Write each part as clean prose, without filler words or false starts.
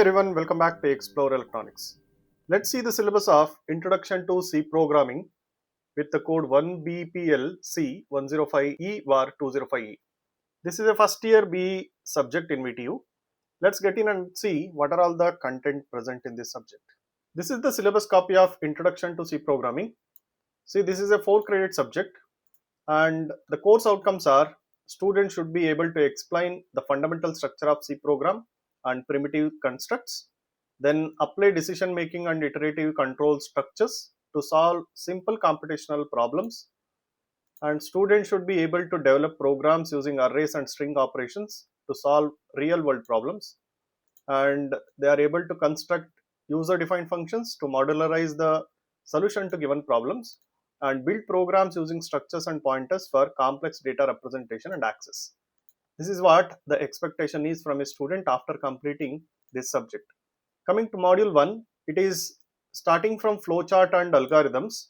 everyone, welcome back to Explore Electronics. Let's see the syllabus of Introduction to C Programming with the code 1BPLC105E var 205E. This is a first year B subject in VTU. Let's get in and see what are all the content present in this subject. This is the syllabus copy of Introduction to C Programming. See, this is a 4 credit subject and the course outcomes are students should be able to explain the fundamental structure of C program and primitive constructs, then apply decision making and iterative control structures to solve simple computational problems, and students should be able to develop programs using arrays and string operations to solve real world problems, and they are able to construct user defined functions to modularize the solution to given problems and build programs using structures and pointers for complex data representation and access. This is what the expectation is from a student after completing this subject. Coming to module 1, it is starting from flowchart and algorithms,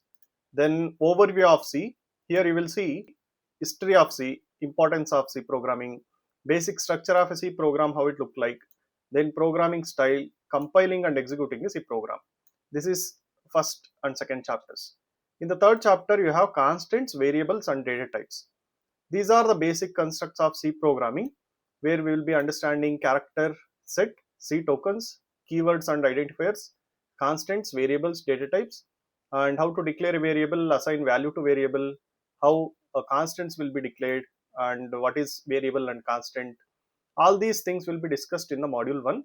then overview of C. Here you will see history of C, importance of C programming, basic structure of a C program, how it look like, then programming style, compiling and executing a C program. This is first and second chapters. In the third chapter, you have constants, variables and data types. These are the basic constructs of C programming, where we will be understanding character set, C tokens, keywords and identifiers, constants, variables, data types, and how to declare a variable, assign value to variable, how constants will be declared, and what is variable and constant. All these things will be discussed in the module 1,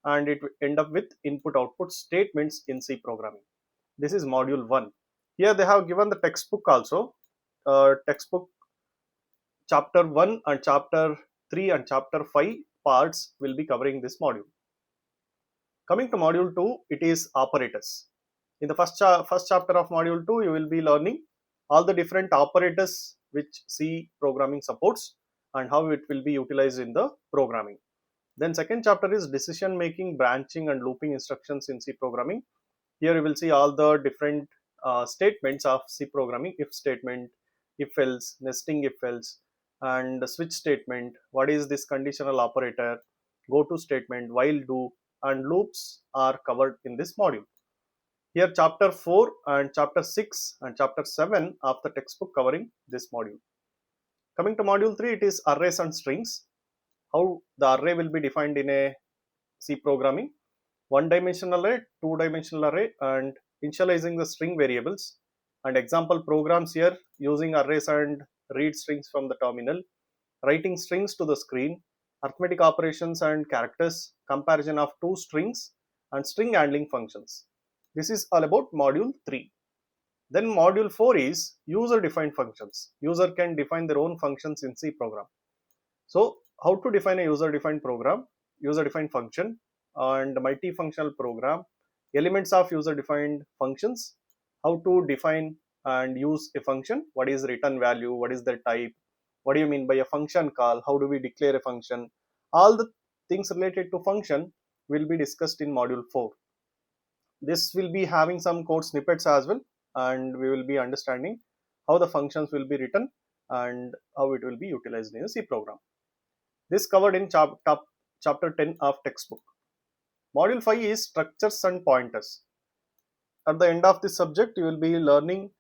and it will end up with input output statements in C programming. This is module 1. Here they have given the textbook also. Textbook chapter 1 and chapter 3 and chapter 5 parts will be covering this module. Coming to module 2, it is operators. In the first chapter of module 2, you will be learning all the different operators which C programming supports and how it will be utilized in the programming. Then second chapter is decision making, branching and looping instructions in C programming. Here you will see all the different statements of C programming: if statement, if else, nesting if else, and switch statement, what is this conditional operator, go to statement, while do, and loops are covered in this module. Here chapter 4 and chapter 6 and chapter 7 of the textbook covering this module. Coming to module 3, it is arrays and strings. How the array will be defined in a C programming: one-dimensional array, two-dimensional array, and initializing the string variables, and example programs here using arrays and read strings from the terminal, writing strings to the screen, arithmetic operations and characters, comparison of two strings, and string handling functions. This is all about module 3. Then module 4 is user defined functions. User can define their own functions in C program. So how to define a user defined program, user defined function, and multifunctional program, elements of user defined functions, how to define and use a function, what is return value, what is the type, what do you mean by a function call, how do we declare a function. All the things related to function will be discussed in module 4. This will be having some code snippets as well, and we will be understanding how the functions will be written and how it will be utilized in a C program. This covered in chapter 10 of textbook. Module 5 is structures and pointers. At the end of this subject, you will be learning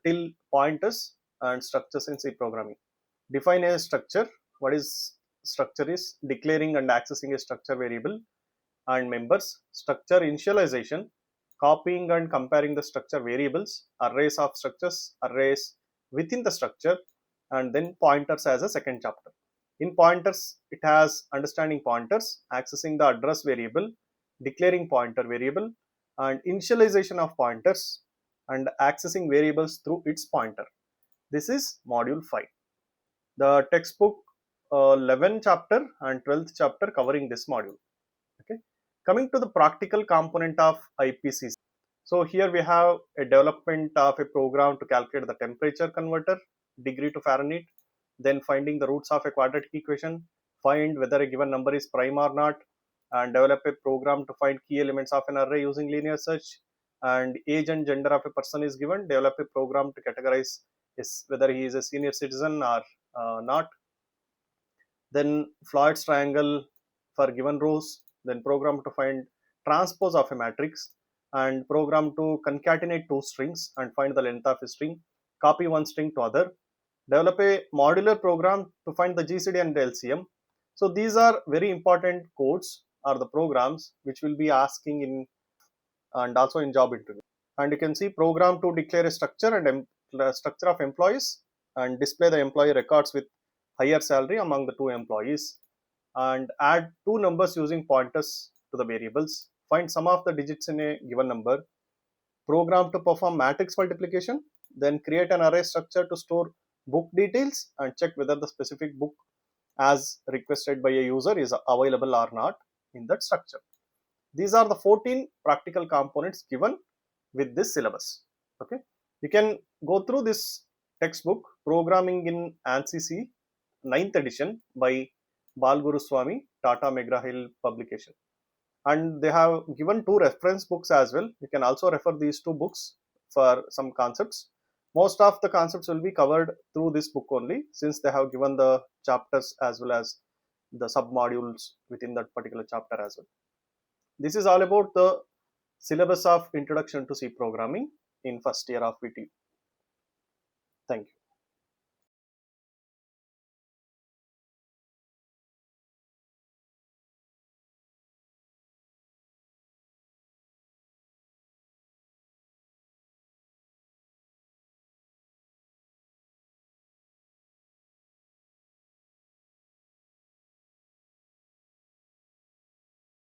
till pointers and structures in C programming. Define a structure. What is structure is declaring and accessing a structure variable and members. Structure initialization, copying and comparing the structure variables, arrays of structures, arrays within the structure, and then pointers as a second chapter. In pointers, it has understanding pointers, accessing the address variable, declaring pointer variable, and initialization of pointers, and accessing variables through its pointer. This is module 5. The textbook 11th chapter and 12th chapter covering this module. Okay. Coming to the practical component of IPCC. So here we have a development of a program to calculate the temperature converter, degree to Fahrenheit, then finding the roots of a quadratic equation, find whether a given number is prime or not, and develop a program to find key elements of an array using linear search, and age and gender of a person is given, develop a program to categorize whether he is a senior citizen or not. Then Floyd's triangle for given rows, then program to find transpose of a matrix, and program to concatenate two strings and find the length of a string, copy one string to other, develop a modular program to find the GCD and the LCM. So these are very important codes or the programs which will be asking in and also in job interview. And you can see program to declare a structure and structure of employees and display the employee records with higher salary among the two employees, and add two numbers using pointers to the variables, find sum of the digits in a given number, program to perform matrix multiplication, then create an array structure to store book details and check whether the specific book as requested by a user is available or not in that structure. These are the 14 practical components given with this syllabus. Okay, you can go through this textbook, Programming in ANSI C, 9th edition by Balguru Swami, Tata McGraw-Hill publication. And they have given two reference books as well. You can also refer these two books for some concepts. Most of the concepts will be covered through this book only, since they have given the chapters as well as the sub modules within that particular chapter as well. This is all about the syllabus of Introduction to C Programming in first year of VTU. Thank you.